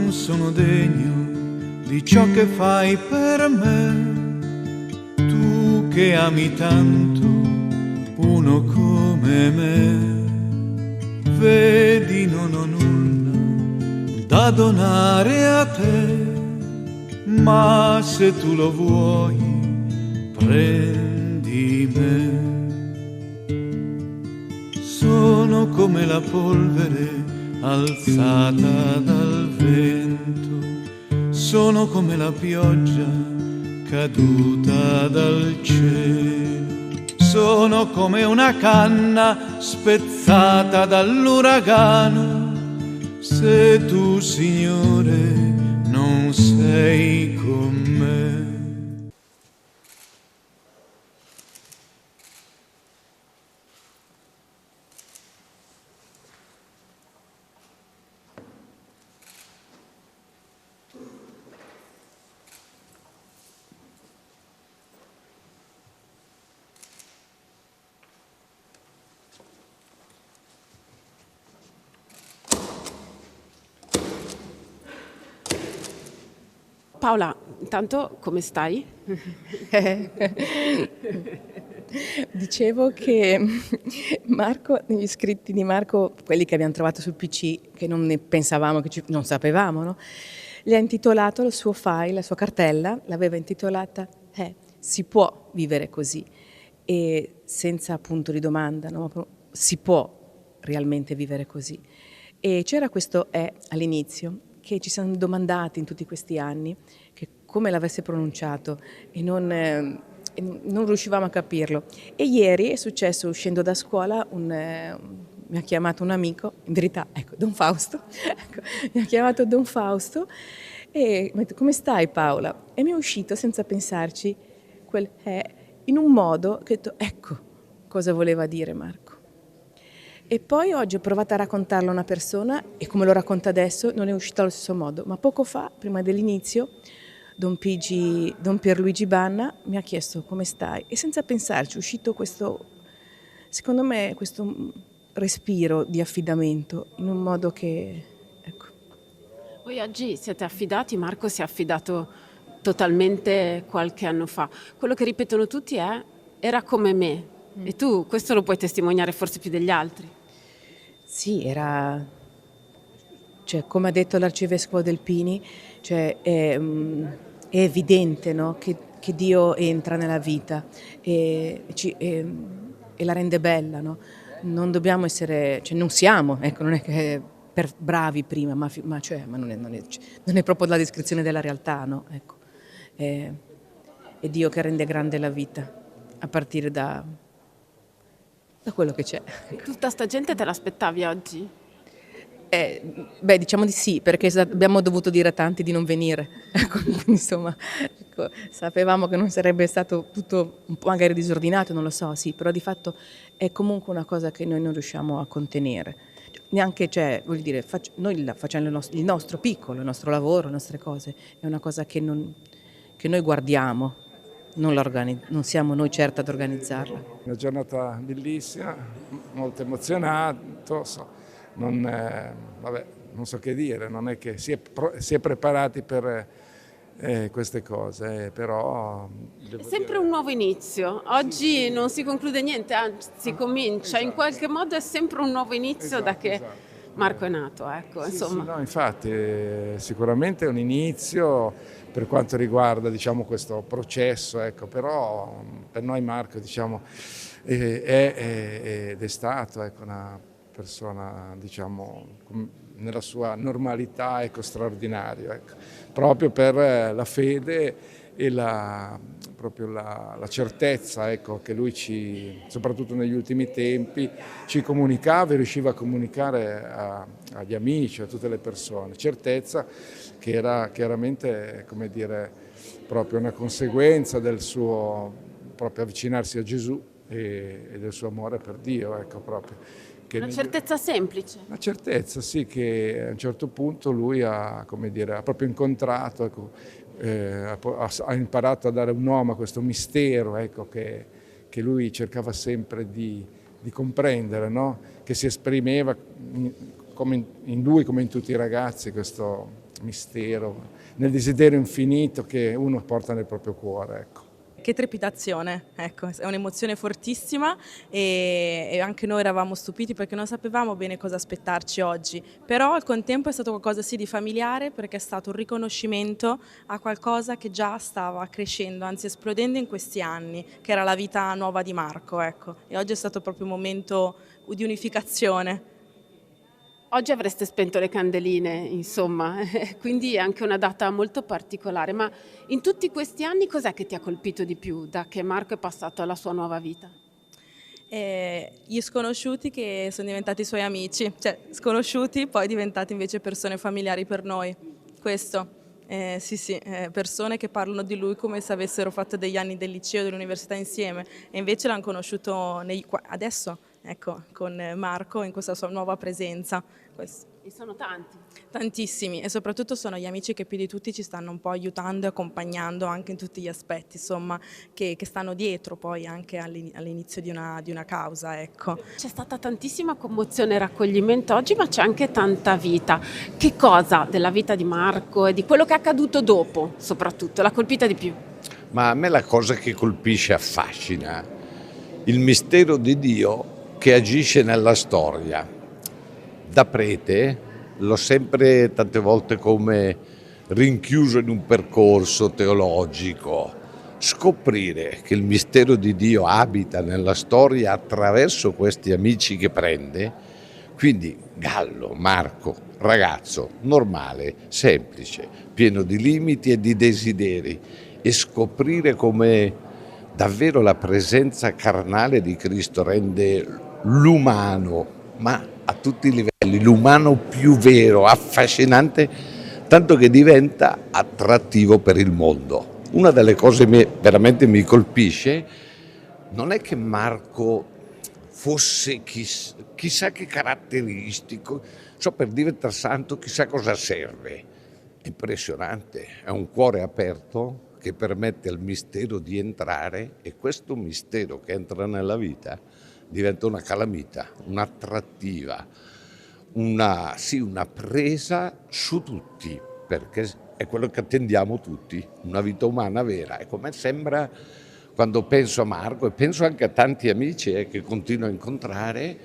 non sono degno di ciò che fai per me, tu che ami tanto uno come me. Vedi, non ho nulla da donare a te, ma se tu lo vuoi, prendi me. Sono come la polvere alzata dal vento, sono come la pioggia caduta dal cielo, sono come una canna spezzata dall'uragano, se tu, Signore, non sei con me. Paola, intanto come stai? Dicevo che Marco, negli scritti di Marco, quelli che abbiamo trovato sul PC, che non ne pensavamo, non sapevamo, no? Gli ha intitolato il suo file, la sua cartella, l'aveva intitolata Si può vivere così, e senza punto di domanda, no? Si può realmente vivere così. E c'era questo all'inizio, che ci siamo domandati in tutti questi anni, che come l'avesse pronunciato e non riuscivamo a capirlo. E ieri è successo, uscendo da scuola, mi ha chiamato un amico, in verità, ecco, Don Fausto, ecco, mi ha chiamato Don Fausto e mi ha detto: come stai, Paola? E mi è uscito senza pensarci quel in un modo che ho detto: ecco cosa voleva dire Marco. E poi oggi ho provato a raccontarlo a una persona e come lo racconta adesso non è uscito allo stesso modo, ma poco fa, prima dell'inizio, Don Pierluigi Banna mi ha chiesto come stai e senza pensarci è uscito questo, secondo me, questo respiro di affidamento in un modo che, ecco. Voi oggi siete affidati, Marco si è affidato totalmente qualche anno fa. Quello che ripetono tutti è: era come me. E tu questo lo puoi testimoniare forse più degli altri. Sì, cioè, come ha detto l'arcivescovo Delpini, cioè, è evidente, no? che Dio entra nella vita e la rende bella, no? Non dobbiamo essere, cioè non siamo, ecco, non è che per bravi prima, ma non è proprio la descrizione della realtà, no? Ecco. È Dio che rende grande la vita, a partire da quello che c'è. Tutta sta gente te l'aspettavi oggi? Beh, diciamo di sì, perché abbiamo dovuto dire a tanti di non venire. Ecco, insomma, ecco, sapevamo che non sarebbe stato tutto un po' magari disordinato, non lo so, sì, però di fatto è comunque una cosa che noi non riusciamo a contenere. Neanche, cioè, voglio dire, noi facciamo il nostro piccolo, il nostro lavoro, le nostre cose, è una cosa che noi guardiamo, non siamo noi certo ad organizzarla. Una giornata bellissima, molto emozionato, non so che dire, non è che si è preparati per queste cose, però... È sempre un nuovo inizio, oggi non si conclude niente, anzi si comincia, in qualche modo è sempre un nuovo inizio da che Marco è nato, ecco, insomma. Sì, no, infatti sicuramente è un inizio per quanto riguarda, diciamo, questo processo, ecco, però per noi Marco, diciamo, ed è stato, ecco, una persona, diciamo, nella sua normalità, ecco, straordinario, ecco, proprio per la fede e proprio la certezza, ecco, che lui soprattutto negli ultimi tempi, ci comunicava e riusciva a comunicare agli amici, a tutte le persone. Certezza che era chiaramente, come dire, proprio una conseguenza del suo proprio avvicinarsi a Gesù e del suo amore per Dio, ecco, proprio. Una certezza semplice. Una certezza, sì, che a un certo punto lui ha, come dire, ha proprio incontrato, ecco, ha imparato a dare un nome a questo mistero, ecco, che lui cercava sempre di comprendere, no? Che si esprimeva in lui come in tutti i ragazzi, questo mistero, nel desiderio infinito che uno porta nel proprio cuore, ecco. Che trepidazione, ecco, è un'emozione fortissima e anche noi eravamo stupiti perché non sapevamo bene cosa aspettarci oggi, però al contempo è stato qualcosa sì di familiare perché è stato un riconoscimento a qualcosa che già stava crescendo, anzi esplodendo in questi anni, che era la vita nuova di Marco, ecco, e oggi è stato proprio un momento di unificazione. Oggi avreste spento le candeline, insomma, quindi è anche una data molto particolare. Ma in tutti questi anni cos'è che ti ha colpito di più da che Marco è passato alla sua nuova vita? Gli sconosciuti che sono diventati suoi amici, cioè sconosciuti poi diventati invece persone familiari per noi. Questo, sì, persone che parlano di lui come se avessero fatto degli anni del liceo e dell'università insieme e invece l'hanno conosciuto adesso. Ecco, con Marco in questa sua nuova presenza. E sono tanti. Tantissimi e soprattutto sono gli amici che più di tutti ci stanno un po' aiutando e accompagnando anche in tutti gli aspetti, insomma, che stanno dietro poi anche all'inizio di una causa, ecco. C'è stata tantissima commozione e raccoglimento oggi, ma c'è anche tanta vita. Che cosa della vita di Marco e di quello che è accaduto dopo, soprattutto, l'ha colpita di più? Ma a me la cosa che colpisce, affascina, il mistero di Dio che agisce nella storia. Da prete l'ho sempre tante volte come rinchiuso in un percorso teologico. Scoprire che il mistero di Dio abita nella storia attraverso questi amici che prende, quindi Gallo, Marco, ragazzo normale, semplice, pieno di limiti e di desideri, e scoprire come davvero la presenza carnale di Cristo rende l'umano, ma a tutti i livelli, l'umano più vero, affascinante, tanto che diventa attrattivo per il mondo. Una delle cose che veramente mi colpisce non è che Marco fosse chissà che caratteristico, per diventare santo chissà cosa serve. È impressionante, è un cuore aperto che permette al mistero di entrare, e questo mistero che entra nella vita diventa una calamita, un'attrattiva, una presa su tutti, perché è quello che attendiamo tutti, una vita umana vera. E come sembra, quando penso a Marco e penso anche a tanti amici che continuo a incontrare,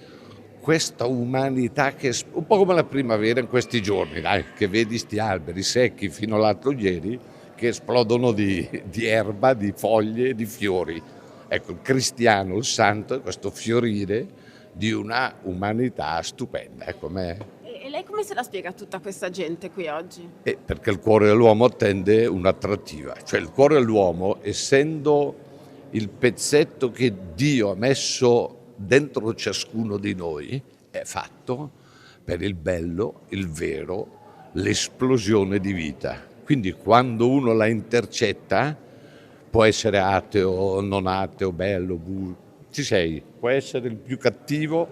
questa umanità che è un po' come la primavera in questi giorni, dai, che vedi sti alberi secchi fino all'altro ieri che esplodono di erba, di foglie, di fiori. Ecco, il cristiano, il santo, è questo fiorire di una umanità stupenda. Ecco, me. E lei come se la spiega tutta questa gente qui oggi? Perché il cuore dell'uomo attende un'attrattiva, cioè il cuore dell'uomo, essendo il pezzetto che Dio ha messo dentro ciascuno di noi, è fatto per il bello, il vero, l'esplosione di vita. Quindi quando uno la intercetta, può essere ateo, non ateo, bello, ci sei, può essere il più cattivo,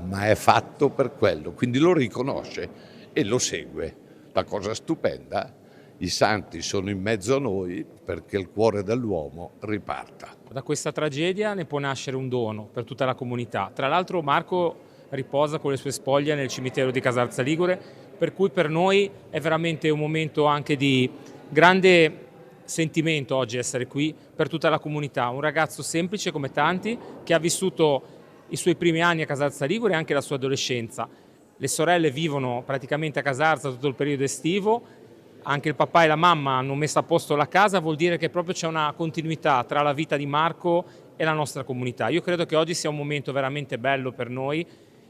ma è fatto per quello, quindi lo riconosce e lo segue. La cosa stupenda, i santi sono in mezzo a noi perché il cuore dell'uomo riparta. Da questa tragedia ne può nascere un dono per tutta la comunità. Tra l'altro Marco riposa con le sue spoglie nel cimitero di Casarza Ligure, per cui per noi è veramente un momento anche di grande sentimento oggi essere qui per tutta la comunità. Un ragazzo semplice come tanti che ha vissuto i suoi primi anni a Casarza Ligure e anche la sua adolescenza. Le sorelle vivono praticamente a Casarza tutto il periodo estivo, anche il papà e la mamma hanno messo a posto la casa, vuol dire che proprio c'è una continuità tra la vita di Marco e la nostra comunità. Io credo che oggi sia un momento veramente bello per noi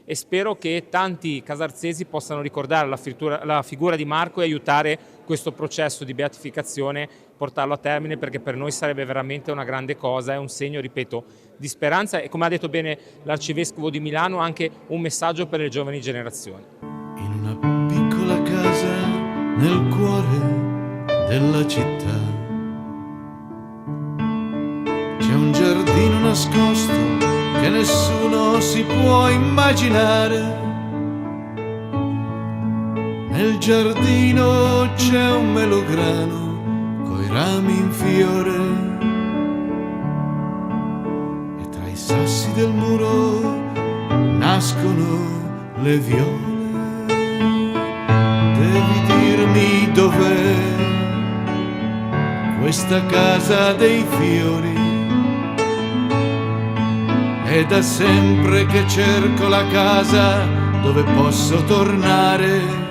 e spero che tanti casarzesi possano ricordare la figura di Marco e aiutare questo processo di beatificazione, portarlo a termine, perché per noi sarebbe veramente una grande cosa, è un segno, ripeto, di speranza e, come ha detto bene l'Arcivescovo di Milano, anche un messaggio per le giovani generazioni. In una piccola casa nel cuore della città c'è un giardino nascosto che nessuno si può immaginare. Nel giardino c'è un melograno coi rami in fiore e tra i sassi del muro nascono le viole. Devi dirmi dov'è questa casa dei fiori. È da sempre che cerco la casa dove posso tornare.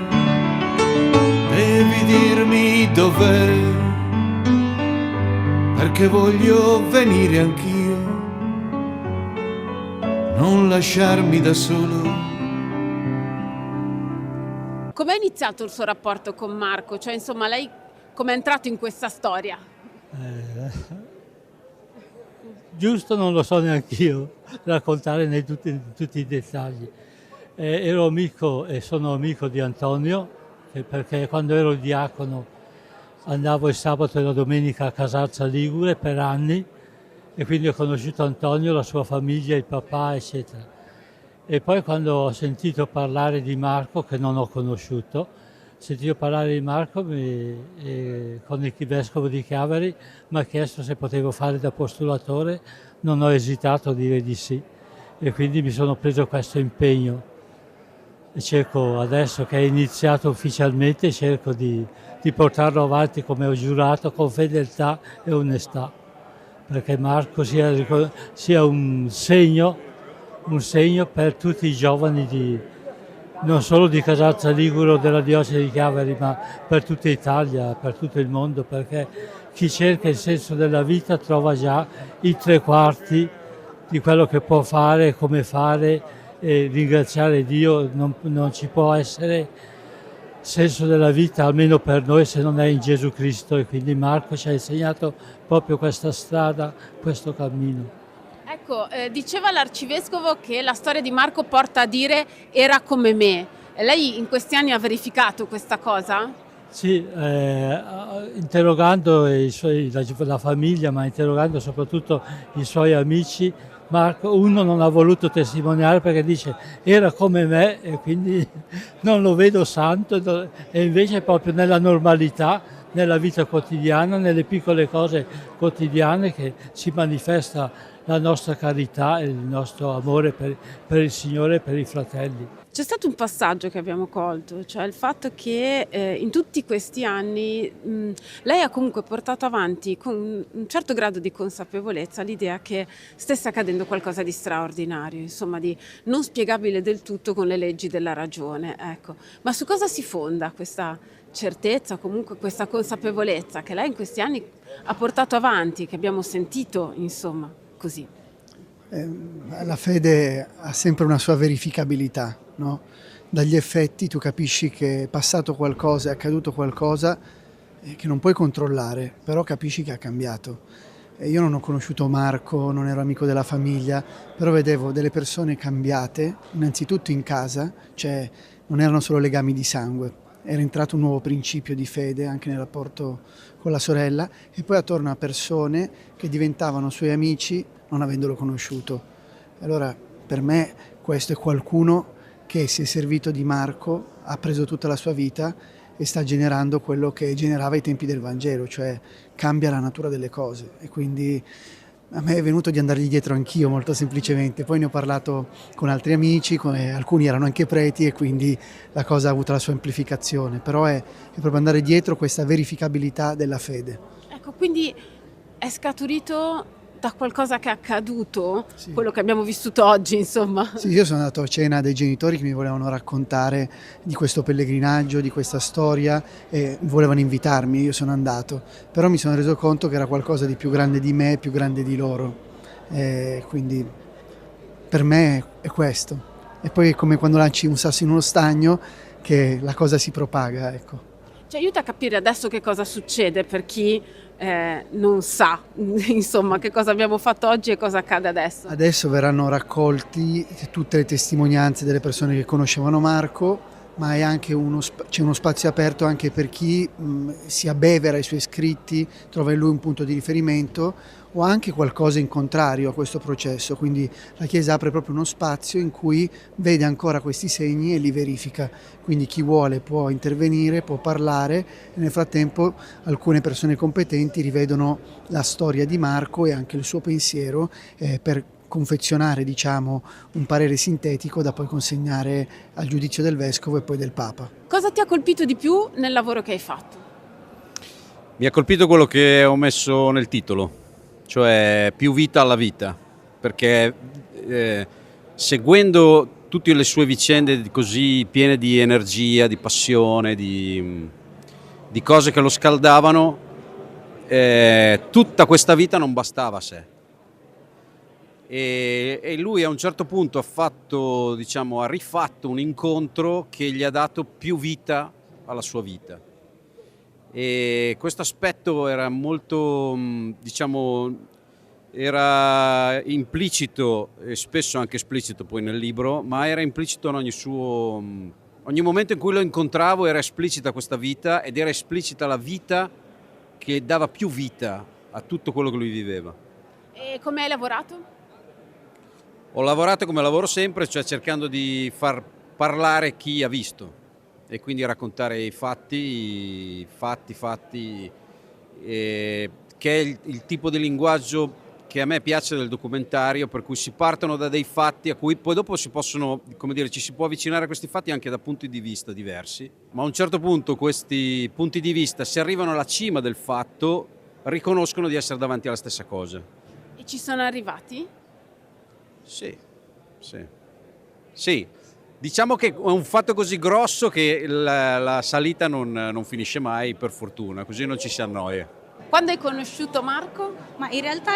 Devi dirmi dov'è, perché voglio venire anch'io, non lasciarmi da solo. Com'è iniziato il suo rapporto con Marco? Cioè, insomma, lei come è entrato in questa storia? Giusto non lo so neanch'io raccontare tutti i dettagli. Ero amico e sono amico di Antonio, perché quando ero diacono andavo il sabato e la domenica a Casarza Ligure per anni, e quindi ho conosciuto Antonio, la sua famiglia, il papà, eccetera. E poi quando ho sentito parlare di Marco, che non ho conosciuto, ho sentito parlare di Marco con il vescovo di Chiavari, mi ha chiesto se potevo fare da postulatore, non ho esitato a dire di sì, e quindi mi sono preso questo impegno. E cerco, adesso che è iniziato ufficialmente, cerco di portarlo avanti come ho giurato, con fedeltà e onestà, perché Marco sia un segno per tutti i giovani non solo di Casarza Ligure o della diocesi di Chiavari, ma per tutta Italia, per tutto il mondo, perché chi cerca il senso della vita trova già i 3/4 di quello che può fare, come fare, e ringraziare Dio. Non ci può essere senso della vita, almeno per noi, se non è in Gesù Cristo, e quindi Marco ci ha insegnato proprio questa strada, questo cammino. Ecco, diceva l'arcivescovo che la storia di Marco porta a dire era come me. Lei in questi anni ha verificato questa cosa? Sì, interrogando la famiglia, ma interrogando soprattutto i suoi amici, Marco, uno non ha voluto testimoniare perché dice era come me, e quindi non lo vedo santo, e invece proprio nella normalità, nella vita quotidiana, nelle piccole cose quotidiane, che si manifesta la nostra carità e il nostro amore per il Signore e per i fratelli. C'è stato un passaggio che abbiamo colto, cioè il fatto che in tutti questi anni lei ha comunque portato avanti con un certo grado di consapevolezza l'idea che stesse accadendo qualcosa di straordinario, insomma di non spiegabile del tutto con le leggi della ragione. Ecco. Ma su cosa si fonda questa certezza, comunque questa consapevolezza che lei in questi anni ha portato avanti, che abbiamo sentito, insomma, così? La fede ha sempre una sua verificabilità, no? Dagli effetti tu capisci che è passato qualcosa, è accaduto qualcosa che non puoi controllare, però capisci che ha cambiato. Io non ho conosciuto Marco, non ero amico della famiglia, però vedevo delle persone cambiate, innanzitutto in casa, cioè non erano solo legami di sangue, era entrato un nuovo principio di fede anche nel rapporto con la sorella, e poi attorno a persone che diventavano suoi amici non avendolo conosciuto. Allora per me questo è qualcuno che si è servito di Marco, ha preso tutta la sua vita e sta generando quello che generava ai tempi del Vangelo, cioè cambia la natura delle cose, e quindi a me è venuto di andargli dietro anch'io, molto semplicemente. Poi ne ho parlato con altri amici, alcuni erano anche preti, e quindi la cosa ha avuto la sua amplificazione, però è proprio andare dietro questa verificabilità della fede. Ecco, quindi è scaturito da qualcosa che è accaduto, Sì. quello che abbiamo vissuto oggi, insomma. Sì, io sono andato a cena dei genitori che mi volevano raccontare di questo pellegrinaggio, di questa storia, e volevano invitarmi, io sono andato, però mi sono reso conto che era qualcosa di più grande di me, più grande di loro, quindi per me è questo. E poi è come quando lanci un sasso in uno stagno, che la cosa si propaga, ecco. Ci aiuta a capire adesso che cosa succede per chi non sa, insomma, che cosa abbiamo fatto oggi e cosa accade adesso. Adesso verranno raccolti tutte le testimonianze delle persone che conoscevano Marco, ma è anche c'è uno spazio aperto anche per chi si abbevera i suoi scritti, trova in lui un punto di riferimento o anche qualcosa in contrario a questo processo. Quindi la Chiesa apre proprio uno spazio in cui vede ancora questi segni e li verifica. Quindi chi vuole può intervenire, può parlare, e nel frattempo alcune persone competenti rivedono la storia di Marco e anche il suo pensiero per confezionare, diciamo, un parere sintetico da poi consegnare al giudizio del vescovo e poi del Papa. Cosa ti ha colpito di più nel lavoro che hai fatto? Mi ha colpito quello che ho messo nel titolo, cioè più vita alla vita, perché seguendo tutte le sue vicende così piene di energia, di passione, di cose che lo scaldavano, tutta questa vita non bastava a sé. E lui a un certo punto ha rifatto un incontro che gli ha dato più vita alla sua vita. E questo aspetto era molto, era implicito e spesso anche esplicito poi nel libro, ma era implicito in ogni momento in cui lo incontravo era esplicita questa vita ed era esplicita la vita che dava più vita a tutto quello che lui viveva. E come hai lavorato? Ho lavorato come lavoro sempre, cioè cercando di far parlare chi ha visto e quindi raccontare i fatti, che è il tipo di linguaggio che a me piace del documentario, per cui si partono da dei fatti a cui poi dopo si possono, ci si può avvicinare a questi fatti anche da punti di vista diversi, ma a un certo punto questi punti di vista, se arrivano alla cima del fatto, riconoscono di essere davanti alla stessa cosa. E ci sono arrivati? Sì. Diciamo che è un fatto così grosso che la salita non finisce mai, per fortuna, così non ci si annoia. Quando hai conosciuto Marco? Ma in realtà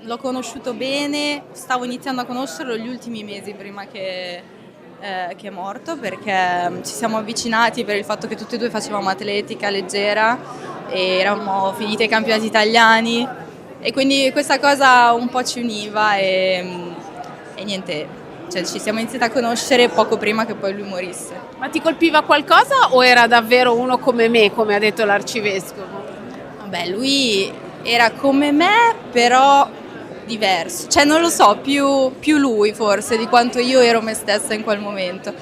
l'ho conosciuto bene, stavo iniziando a conoscerlo gli ultimi mesi prima che è morto, perché ci siamo avvicinati per il fatto che tutti e due facevamo atletica leggera e eravamo finiti ai campionati italiani e quindi questa cosa un po' ci univa e niente. Cioè, ci siamo iniziati a conoscere poco prima che poi lui morisse. Ma ti colpiva qualcosa o era davvero uno come me, come ha detto l'arcivescovo? Vabbè, lui era come me, però diverso. Cioè, non lo so, più lui forse di quanto io ero me stessa in quel momento.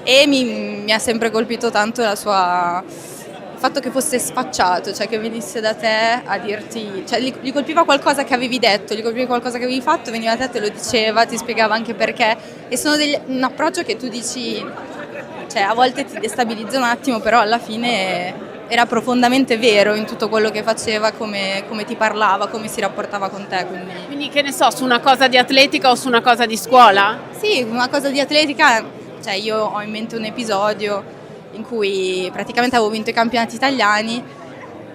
E mi ha sempre colpito tanto il fatto che fosse sfacciato, cioè che venisse da te a dirti, cioè gli colpiva qualcosa che avevi detto, gli colpiva qualcosa che avevi fatto, veniva da te, te lo diceva, ti spiegava anche perché e sono un approccio che tu dici, cioè a volte ti destabilizza un attimo, però alla fine era profondamente vero in tutto quello che faceva, come ti parlava, come si rapportava con te. Quindi che ne so, su una cosa di atletica o su una cosa di scuola? Sì, una cosa di atletica, cioè io ho in mente un episodio in cui praticamente avevo vinto i campionati italiani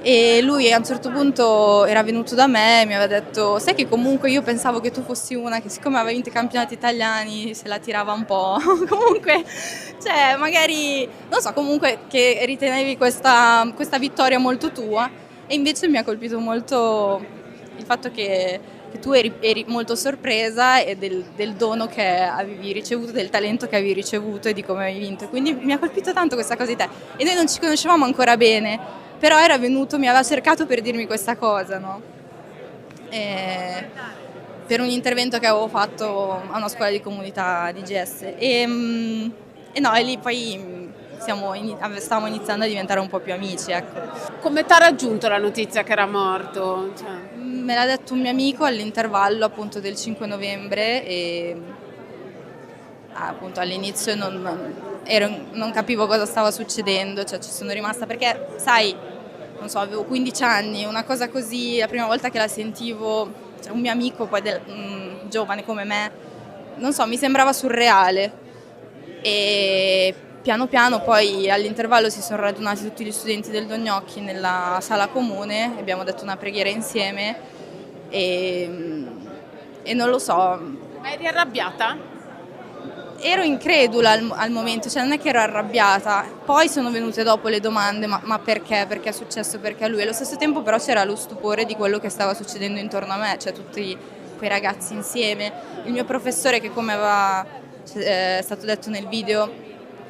e lui a un certo punto era venuto da me e mi aveva detto: sai che comunque io pensavo che tu fossi una che siccome aveva vinto i campionati italiani se la tirava un po', comunque cioè magari non so, comunque che ritenevi questa vittoria molto tua e invece mi ha colpito molto il fatto che tu eri molto sorpresa e del dono che avevi ricevuto, del talento che avevi ricevuto e di come avevi vinto. Quindi mi ha colpito tanto questa cosa di te. E noi non ci conoscevamo ancora bene, però era venuto, mi aveva cercato per dirmi questa cosa, no? Per un intervento che avevo fatto a una scuola di comunità di GS. E lì poi stavamo iniziando a diventare un po' più amici, ecco. Come ti ha raggiunto la notizia che era morto? Me l'ha detto un mio amico all'intervallo appunto del 5 novembre e appunto all'inizio non capivo cosa stava succedendo, cioè ci sono rimasta perché sai, non so, avevo 15 anni, una cosa così, la prima volta che la sentivo, cioè un mio amico poi giovane come me, non so, mi sembrava surreale e piano piano poi all'intervallo si sono radunati tutti gli studenti del Don Gnocchi nella sala comune, abbiamo detto una preghiera insieme e non lo so. Ma eri arrabbiata? Ero incredula al momento, cioè non è che ero arrabbiata, poi sono venute dopo le domande, ma perché? Perché è successo? Perché a lui? Allo stesso tempo però c'era lo stupore di quello che stava succedendo intorno a me, cioè tutti quei ragazzi insieme, il mio professore che come è stato detto nel video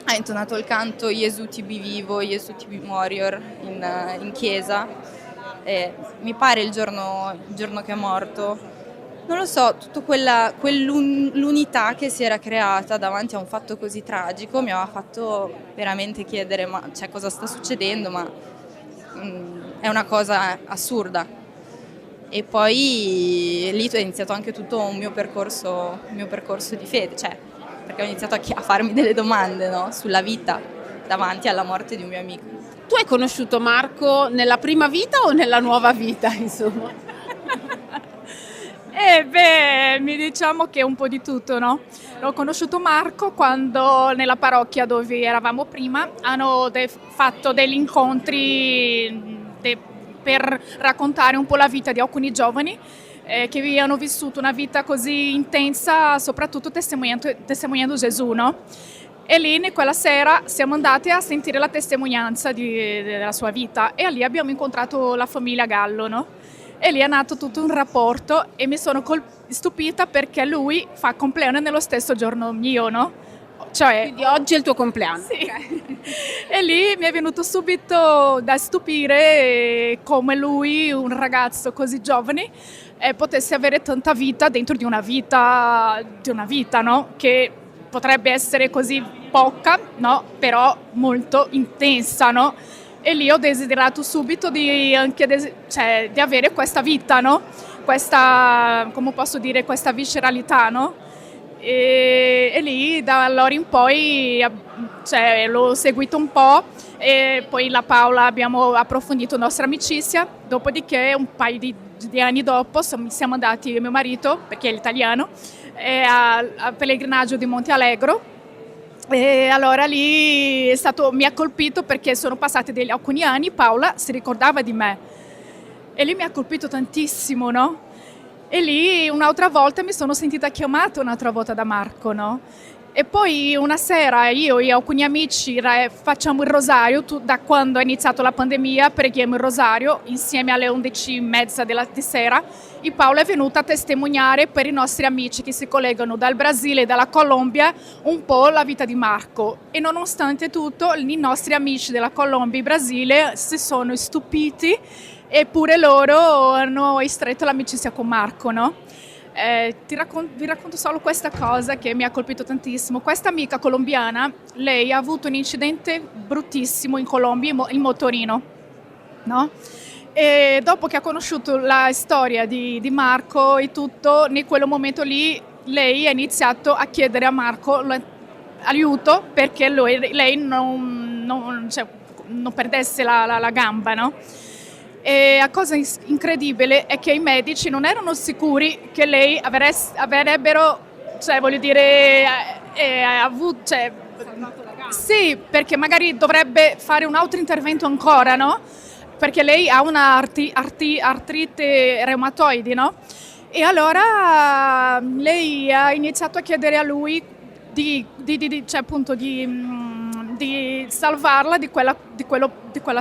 ha intonato il canto Gesù ti bi vivo, Gesù ti bi morior in chiesa, mi pare il giorno che è morto. Non lo so, tutta quell'unità che si era creata davanti a un fatto così tragico mi aveva fatto veramente chiedere cosa sta succedendo, ma è una cosa assurda. E poi lì è iniziato anche tutto un mio percorso di fede, cioè perché ho iniziato a farmi delle domande, no? Sulla vita davanti alla morte di un mio amico. Tu hai conosciuto Marco nella prima vita o nella nuova vita, insomma? Mi diciamo che un po' di tutto, no? Ho conosciuto Marco quando nella parrocchia dove eravamo prima hanno fatto degli incontri per raccontare un po' la vita di alcuni giovani che hanno vissuto una vita così intensa, soprattutto testimoniando Gesù, no? E lì in quella sera siamo andati a sentire la testimonianza della sua vita e lì abbiamo incontrato la famiglia Gallo, no? E lì è nato tutto un rapporto e mi sono stupita perché lui fa compleanno nello stesso giorno mio, no? Cioè, quindi oggi è il tuo compleanno. Sì. E lì mi è venuto subito da stupire come lui, un ragazzo così giovane, potesse avere tanta vita dentro di una vita, no? Che potrebbe essere così poca, no? Però molto intensa, no? E lì ho desiderato subito di avere questa vita, no? Questa, come posso dire, questa visceralità, no? E lì da allora in poi l'ho seguito un po' e poi la Paola abbiamo approfondito la nostra amicizia, dopodiché un paio di anni dopo siamo andati io e mio marito, perché è l'italiano, al pellegrinaggio di Monte Allegro. E allora lì mi ha colpito perché sono passati alcuni anni, Paola si ricordava di me e lì mi ha colpito tantissimo, no? E lì un'altra volta mi sono sentita chiamata un'altra volta da Marco, no? E poi una sera io e alcuni amici facciamo il rosario, da quando è iniziata la pandemia preghiamo il rosario insieme alle 11:30 di sera e Paola è venuta a testimoniare per i nostri amici che si collegano dal Brasile e dalla Colombia un po' la vita di Marco e nonostante tutto i nostri amici della Colombia e Brasile si sono stupiti eppure loro hanno stretto l'amicizia con Marco, no? Vi racconto solo questa cosa che mi ha colpito tantissimo. Questa amica colombiana, lei ha avuto un incidente bruttissimo in Colombia, in motorino, no? E dopo che ha conosciuto la storia di Marco e tutto, in quel momento lì lei ha iniziato a chiedere a Marco aiuto perché lei non perdesse la gamba, no? E la cosa incredibile è che i medici non erano sicuri che lei avrebbero, sì, perché magari dovrebbe fare un altro intervento ancora, no? Perché lei ha una artrite reumatoidi, no? E allora lei ha iniziato a chiedere a lui di salvarla di quella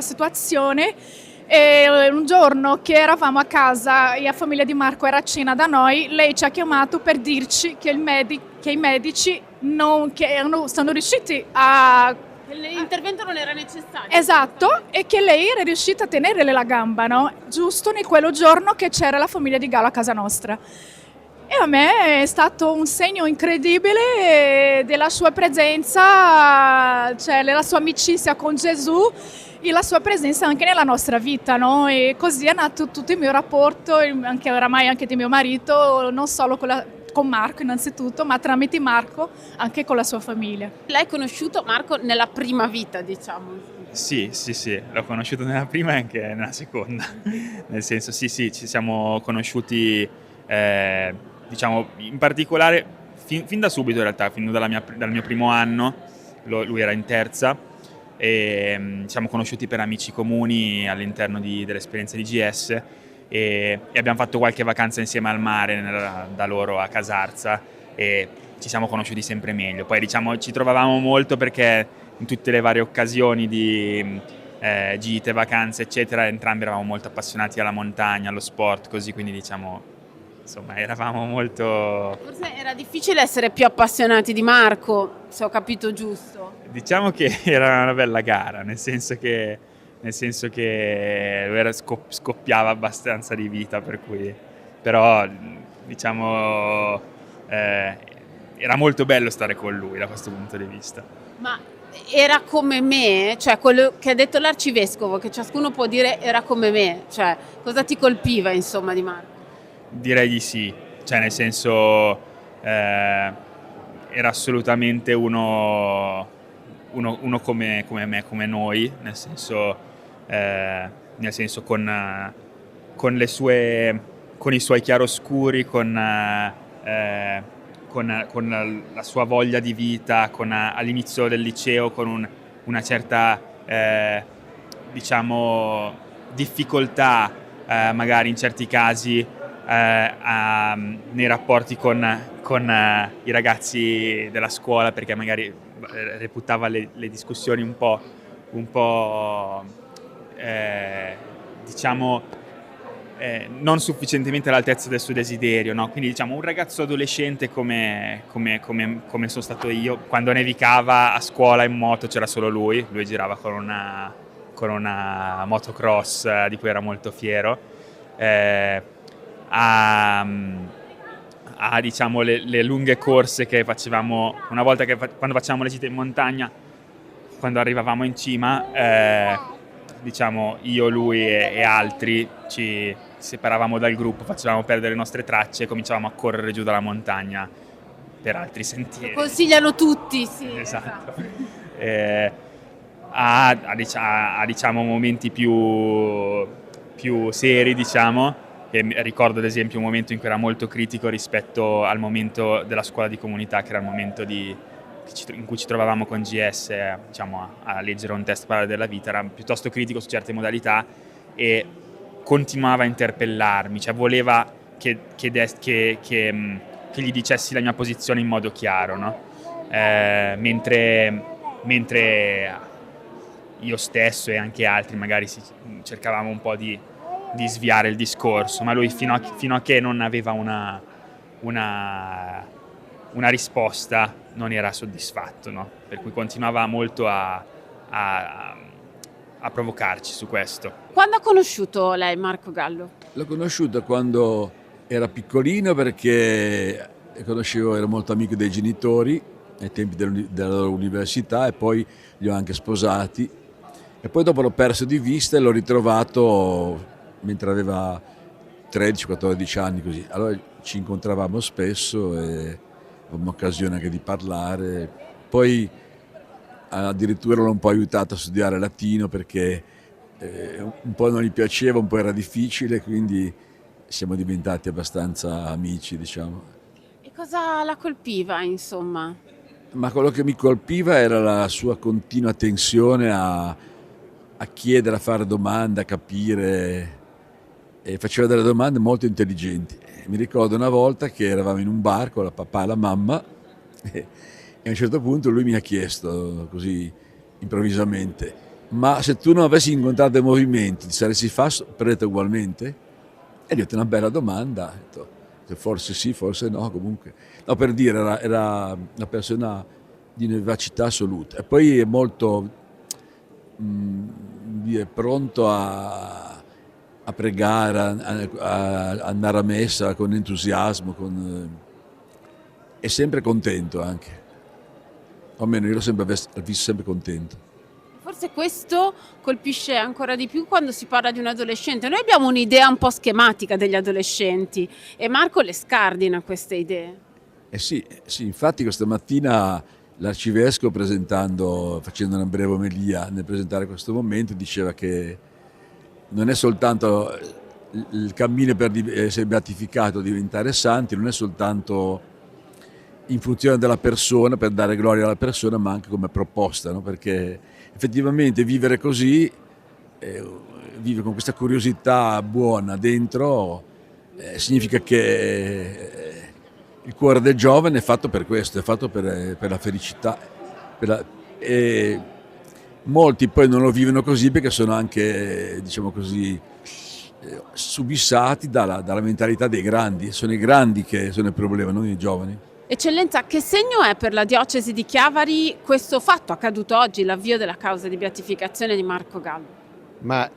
situazione. E un giorno che eravamo a casa e la famiglia di Marco era a cena da noi, lei ci ha chiamato per dirci che i medici sono riusciti a... L'intervento non era necessario. Esatto, e che lei era riuscita a tenerle la gamba, no? Giusto in quello giorno che c'era la famiglia di Gallo a casa nostra. E a me è stato un segno incredibile della sua presenza, della sua amicizia con Gesù e la sua presenza anche nella nostra vita, no? E così è nato tutto il mio rapporto, oramai anche di mio marito, non solo con Marco innanzitutto, ma tramite Marco anche con la sua famiglia. Lei ha conosciuto Marco nella prima vita, diciamo? Sì, l'ho conosciuto nella prima e anche nella seconda, nel senso sì, ci siamo conosciuti diciamo in particolare fin da subito in realtà, fin dal mio primo anno, lui era in terza e ci siamo conosciuti per amici comuni all'interno dell'esperienza di GS e abbiamo fatto qualche vacanza insieme al mare da loro a Casarza e ci siamo conosciuti sempre meglio. Poi diciamo ci trovavamo molto perché in tutte le varie occasioni di gite, vacanze eccetera, entrambi eravamo molto appassionati alla montagna, allo sport, così, quindi diciamo insomma eravamo molto... Forse era difficile essere più appassionati di Marco, se ho capito giusto. Diciamo che era una bella gara, nel senso che lui scoppiava abbastanza di vita, per cui però diciamo era molto bello stare con lui da questo punto di vista. Ma era come me, cioè quello che ha detto l'arcivescovo, che ciascuno può dire era come me, cioè cosa ti colpiva insomma di Marco? Direi di sì, cioè nel senso era assolutamente uno come me, come noi, nel senso con i suoi chiaroscuri, con la sua voglia di vita, all'inizio del liceo con una certa diciamo difficoltà magari in certi casi nei rapporti con i ragazzi della scuola, perché magari reputava le discussioni un po' diciamo non sufficientemente all'altezza del suo desiderio, no? Quindi diciamo un ragazzo adolescente come sono stato io. Quando nevicava a scuola in moto c'era solo lui girava con una motocross di cui era molto fiero. A diciamo le lunghe corse che facevamo una volta quando facevamo le gite in montagna, quando arrivavamo in cima, diciamo io, lui e altri ci separavamo dal gruppo, facevamo perdere le nostre tracce e cominciavamo a correre giù dalla montagna per altri sentieri. Consigliano tutti, sì. Esatto. Diciamo momenti più seri, diciamo. E ricordo ad esempio un momento in cui era molto critico rispetto al momento della scuola di comunità, che era il momento in cui ci trovavamo con GS, diciamo, a leggere un test parlare della vita. Era piuttosto critico su certe modalità e continuava a interpellarmi, cioè voleva che gli dicessi la mia posizione in modo chiaro, no? Mentre io stesso e anche altri magari cercavamo un po' di sviare il discorso, ma lui fino a che non aveva una risposta non era soddisfatto, no? Per cui continuava molto a provocarci su questo. Quando ha conosciuto lei Marco Gallo? L'ho conosciuto quando era piccolino, perché ero molto amico dei genitori ai tempi della loro università, e poi li ho anche sposati, e poi dopo l'ho perso di vista e l'ho ritrovato mentre aveva 13-14 anni, così. Allora ci incontravamo spesso e avevamo occasione anche di parlare. Poi addirittura l'ho un po' aiutato a studiare latino, perché un po' non gli piaceva, un po' era difficile, quindi siamo diventati abbastanza amici, diciamo. E cosa la colpiva, insomma? Ma quello che mi colpiva era la sua continua tensione a chiedere, a fare domande, a capire, e faceva delle domande molto intelligenti. Mi ricordo una volta che eravamo in un bar con la papà e la mamma e a un certo punto lui mi ha chiesto, così improvvisamente: ma se tu non avessi incontrato i movimenti ti saresti prete ugualmente? E gli ho detto: una bella domanda. Ho detto, forse sì, forse no, comunque. No, per dire, era una persona di una vivacità assoluta. E poi è molto pronto a pregare, a andare a messa con entusiasmo, è sempre contento anche. O almeno io l'ho sempre visto sempre contento. Forse questo colpisce ancora di più quando si parla di un adolescente. Noi abbiamo un'idea un po' schematica degli adolescenti e Marco le scardina queste idee. Sì, infatti questa mattina l'arcivescovo, facendo una breve omelia nel presentare questo momento, diceva che non è soltanto il cammino per essere beatificato, diventare santi, non è soltanto in funzione della persona, per dare gloria alla persona, ma anche come proposta, no? Perché effettivamente vivere così, vivere con questa curiosità buona dentro, significa che il cuore del giovane è fatto per questo, è fatto per la felicità. E molti poi non lo vivono così perché sono anche, diciamo così, subissati dalla mentalità dei grandi. Sono i grandi che sono il problema, non i giovani. Eccellenza, che segno è per la diocesi di Chiavari questo fatto accaduto oggi, l'avvio della causa di beatificazione di Marco Gallo? Ma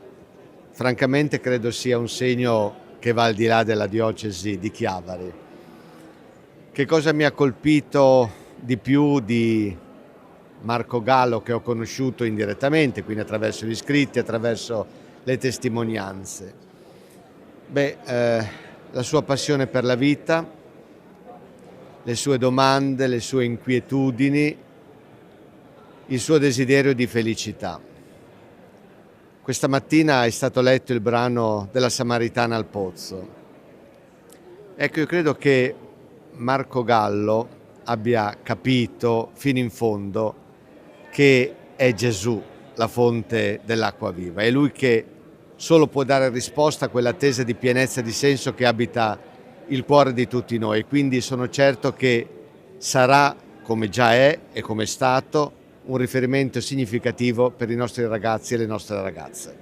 francamente credo sia un segno che va al di là della diocesi di Chiavari. Che cosa mi ha colpito di più di Marco Gallo, che ho conosciuto indirettamente, quindi attraverso gli scritti, attraverso le testimonianze. La sua passione per la vita, le sue domande, le sue inquietudini, il suo desiderio di felicità. Questa mattina è stato letto il brano della Samaritana al pozzo. Ecco, io credo che Marco Gallo abbia capito fino in fondo che è Gesù la fonte dell'acqua viva. È Lui che solo può dare risposta a quell'attesa di pienezza di senso che abita il cuore di tutti noi. Quindi sono certo che sarà, come già è e come è stato, un riferimento significativo per i nostri ragazzi e le nostre ragazze.